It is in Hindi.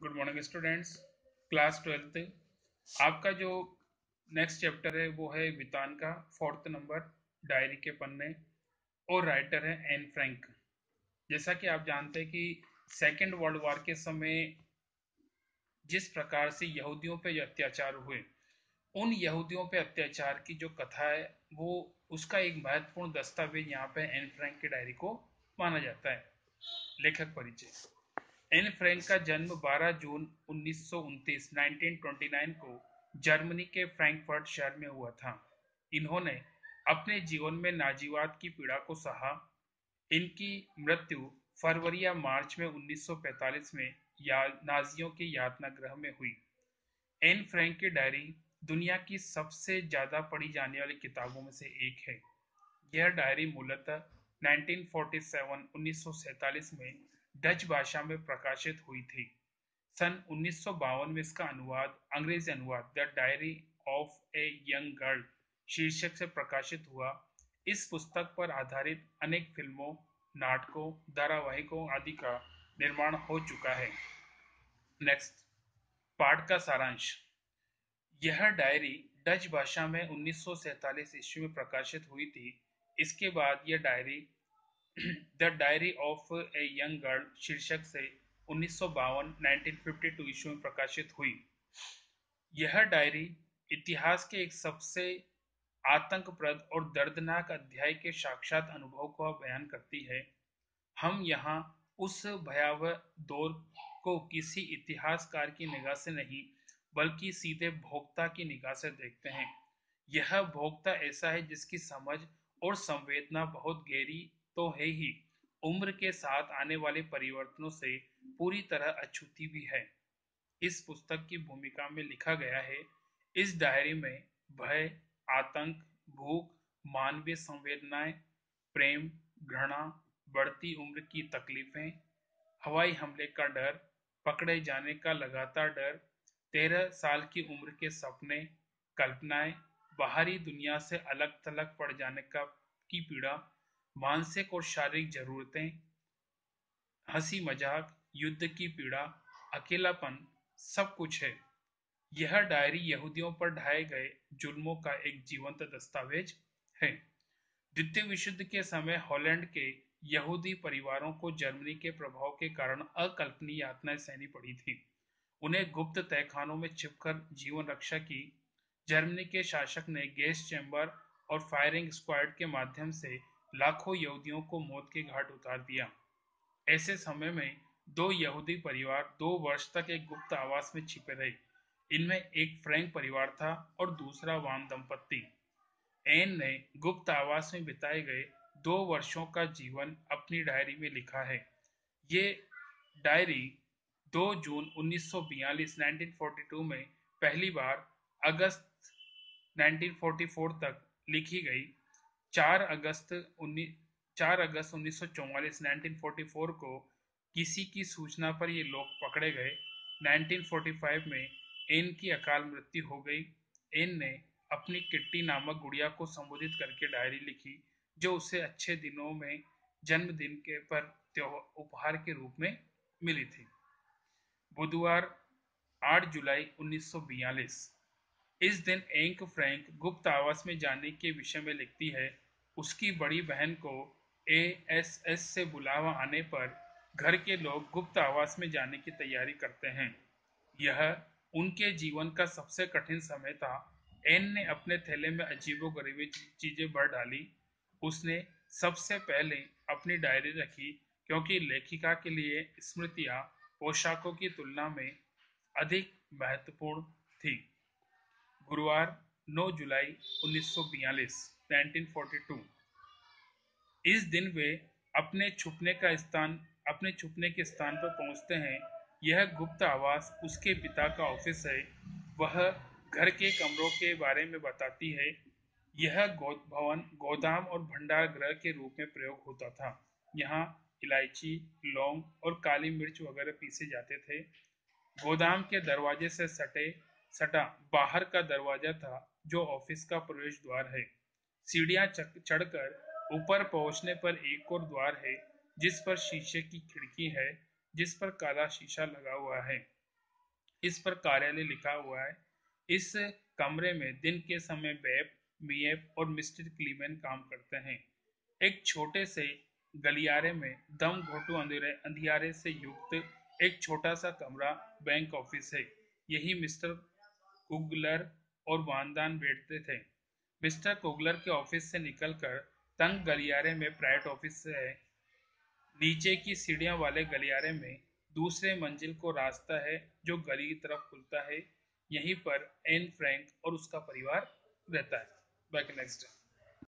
Good morning students. Class twelfth आपका जो नेक्स्ट चैप्टर है वो है वितान का फोर्थ नंबर, डायरी के पन्ने। और राइटर है एन फ्रैंक। जैसा कि आप जानते हैं कि सेकेंड वर्ल्ड वॉर के समय जिस प्रकार से यहूदियों पे अत्याचार हुए, उन यहूदियों पे अत्याचार की जो कथा है वो उसका एक महत्वपूर्ण दस्तावेज यहाँ पे एन फ्रैंक की डायरी को माना जाता है। लेखक परिचय। एन फ्रैंक का जन्म 12 जून 1929 1929 को जर्मनी के फ्रैंकफर्ट शहर में हुआ था। इन्होंने अपने जीवन में नाजीवाद की पीड़ा को सहा। इनकी मृत्यु फरवरी या मार्च में 1945 में नाजियों के यातना गृह में हुई। एन फ्रैंक की डायरी दुनिया की सबसे ज्यादा पढ़ी जाने वाली किताबों में से एक है। यह डायरी मूलतः 1947 में डच भाषा में प्रकाशित हुई थी। सन 1952 में इसका अनुवाद, अंग्रेजी अनुवाद the diary of a young girl शीर्षक से प्रकाशित हुआ। इस पुस्तक पर आधारित अनेक फिल्मों, नाटकों, धारावाहिकों आदि का निर्माण हो चुका है। नेक्स्ट, पाठ का सारांश। यह डायरी डच भाषा में 1947 ईस्वी में प्रकाशित हुई थी। इसके बाद यह diary the diary of a young girl शीर्षक से 1952 1952 ईस्वी में प्रकाशित हुई। यह डायरी इतिहास के एक सबसे आतंकप्रद और दर्दनाक अध्याय के साक्षात अनुभव को बयान करती है। हम यहाँ उस भयावह दौर को किसी इतिहासकार की निगाह से नहीं बल्कि सीधे भोक्ता की निगाह से देखते हैं। यह भोक्ता ऐसा है जिसकी समझ और संवेदना बहुत गहरी तो है ही, उम्र के साथ आने वाले परिवर्तनों से पूरी तरह अछूती भी है। इस पुस्तक की भूमिका में लिखा गया है। इस डायरी में भय, आतंक, भूख, मानवीय संवेदनाएं, प्रेम, घृणा, बढ़ती उम्र की तकलीफें, हवाई हमले का डर, पकड़े जाने का लगातार डर, 13 साल की उम्र के सपने, कल्पनाएं, बाहरी दुनिया से अलग थलग पड़ जाने का की पीड़ा, मानसिक और शारीरिक जरूरतें, हंसी मजाक, युद्ध की पीड़ा, अकेलापन, सब कुछ है। यह डायरी यहूदियों पर ढाए गए जुल्मों का एक जीवंत दस्तावेज है। द्वितीय विश्व युद्ध के समय हॉलैंड के यहूदी परिवारों को जर्मनी के प्रभाव के कारण अकल्पनीय यातनाएं सहनी पड़ी थी। उन्हें गुप्त तहखानों में छिपकर जीवन रक्षा की। जर्मनी के शासक ने गैस चैम्बर और फायरिंग स्क्वाड के माध्यम से लाखों यहूदियों को मौत के घाट उतार दिया। ऐसे समय में दो यहूदी परिवार 2 वर्ष तक एक गुप्त आवास में छिपे रहे। इनमें एक फ्रैंक परिवार था और दूसरा वान दंपत्ति। एन ने गुप्त आवास में बिताए गए 2 वर्षों का जीवन अपनी डायरी में लिखा है। ये डायरी 2 जून 1942 1942 में पहली बार, अगस्त 1944 तक लिखी गई। 4 अगस्त 1944 1944 को किसी की सूचना पर ये लोग पकड़े गए। 1945 में एन की अकाल मृत्यु हो गई। एन ने अपनी किट्टी नामक गुड़िया को संबोधित करके डायरी लिखी, जो उसे अच्छे दिनों में जन्मदिन के पर उपहार के रूप में मिली थी। बुधवार 8 जुलाई 1942। इस दिन एंक फ्रैंक गुप्त आवास में जाने के विषय में लिखती है। उसकी बड़ी बहन को एएसएस से बुलावा आने पर घर के लोग गुप्त आवास में जाने की तैयारी करते हैं। यह उनके जीवन का सबसे कठिन समय था। एन ने अपने थैले में अजीबोगरीबी चीजें भर डाली। उसने सबसे पहले अपनी डायरी रखी, क्योंकि लेखिका के लिए स्मृतियां पोशाकों की तुलना में अधिक महत्वपूर्ण थी। गुरुवार 9 जुलाई 1942 1942। इस दिन वे अपने छुपने के स्थान पर पहुंचते हैं। यह गुप्त आवास उसके पिता का ऑफिस है। वह घर के कमरों के बारे में बताती है। यह भवन गोदाम और भंडार गृह के रूप में प्रयोग होता था। यहाँ इलायची, लौंग और काली मिर्च वगैरह पीसे जाते थे। गोदाम के दरवाजे से सटा बाहर का दरवाजा था, जो ऑफिस का प्रवेश द्वार है। सीढ़ियां चढ़कर ऊपर पहुंचने पर एक और द्वार है, जिस पर शीशे की खिड़की है, जिस पर काला शीशा लगा हुआ है। इस पर कार्यालय लिखा हुआ है। इस कमरे में दिन के समय बेब, मिएप और मिस्टर क्लीमेन काम करते हैं। एक छोटे से गलियारे में दम घोटू अंधियारे से युक्त एक छोटा सा कमरा बैंक ऑफिस है। यही मिस्टर कुगलर और वानदान बैठते थे। मिस्टर कुगलर के ऑफिस से निकलकर तंग गलियारे में प्राइवेट ऑफिस है। नीचे की सीढ़ियां वाले गलियारे में दूसरे मंजिल को रास्ता है जो गली की तरफ खुलता है। यहीं पर एन फ्रैंक और उसका परिवार रहता है। Back next.